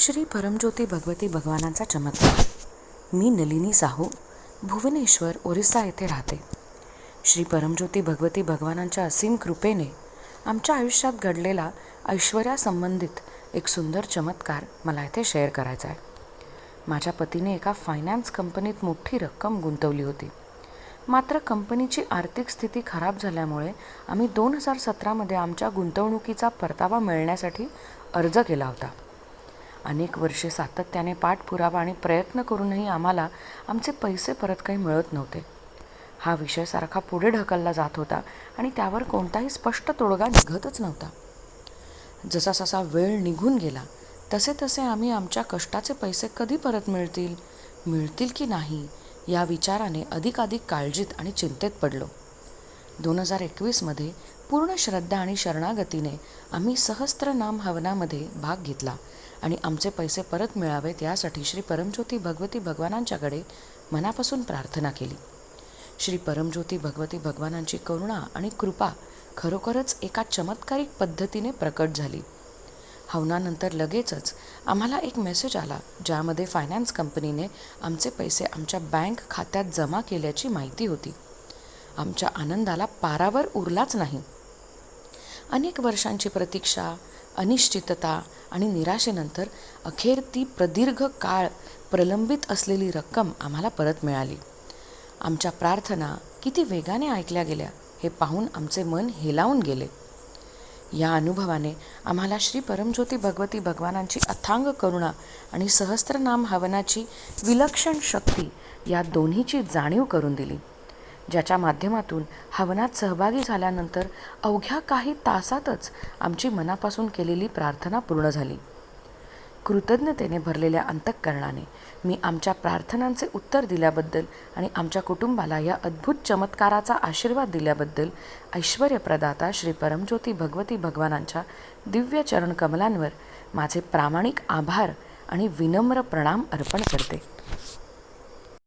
श्री परमज्योती भगवती भगवानांचा चमत्कार. मी नलिनी साहू, भुवनेश्वर, ओरिसा येथे राहते. श्री परमज्योती भगवती भगवानांच्या असीम कृपेने आमच्या आयुष्यात घडलेला ऐश्वर्यासंबंधित एक सुंदर चमत्कार मला इथे शेअर करायचा आहे. माझ्या पतीने एका फायनान्स कंपनीत मोठी रक्कम गुंतवली होती. मात्र कंपनीची आर्थिक स्थिती खराब झाल्यामुळे आम्ही 2017मध्ये आमच्या गुंतवणुकीचा परतावा मिळण्यासाठी अर्ज केला होता. अनेक वर्षे सातत्याने पाठपुरावा आणि प्रयत्न करूनही आम्हाला आमचे पैसे परत काही मिळत नव्हते. हा विषय सारखा पुढे ढकलला जात होता आणि त्यावर कोणताही स्पष्ट तोडगा निघतच नव्हता. जसा वेळ निघून गेला तसे तसे आम्ही आमच्या कष्टाचे पैसे कधी परत मिळतील की नाही या विचाराने अधिकाधिक काळजीत आणि चिंतेत पडलो. 2021मध्ये पूर्ण श्रद्धा आणि शरणागतीने आम्ही सहस्त्रनाम हवनामध्ये भाग घेतला आणि आमचे पैसे परत मिळावेत यासाठी श्री परमज्योती भगवती भगवानांच्याकडे मनापासून प्रार्थना केली. श्री परमज्योती भगवती भगवानांची करुणा आणि कृपा खरोखरच एका चमत्कारिक पद्धतीने प्रकट झाली. हवनानंतर लगेचच आम्हाला एक मेसेज आला, ज्यामध्ये फायनान्स कंपनीने आमचे पैसे आमच्या बँक खात्यात जमा केल्याची माहिती होती. आमच्या आनंदाला पारावर उरलाच नाही. अनेक वर्षांची प्रतीक्षा, अनिश्चितता आणि निराशेनंतर अखेर ती प्रदीर्घ काळ प्रलंबित असलेली रक्कम आम्हाला परत मिळाली. आमच्या प्रार्थना किती वेगाने ऐकल्या गेल्या हे पाहून आमचे मन हेलावून गेले. या अनुभवाने आम्हाला श्री परमज्योती भगवती भगवानांची अथांग करुणा आणि सहस्त्रनाम हवनाची विलक्षण शक्ती या दोन्हीची जाणीव करून दिली, ज्याच्या माध्यमातून हवनात सहभागी झाल्यानंतर अवघ्या काही तासातच आमची मनापासून केलेली प्रार्थना पूर्ण झाली. कृतज्ञतेने भरलेल्या अंतःकरणाने मी आमच्या प्रार्थनांचे उत्तर दिल्याबद्दल आणि आमच्या कुटुंबाला या अद्भुत चमत्काराचा आशीर्वाद दिल्याबद्दल ऐश्वर्यप्रदाता श्री परमज्योती भगवती भगवानांच्या दिव्य चरण कमलांवर माझे प्रामाणिक आभार आणि विनम्र प्रणाम अर्पण करते.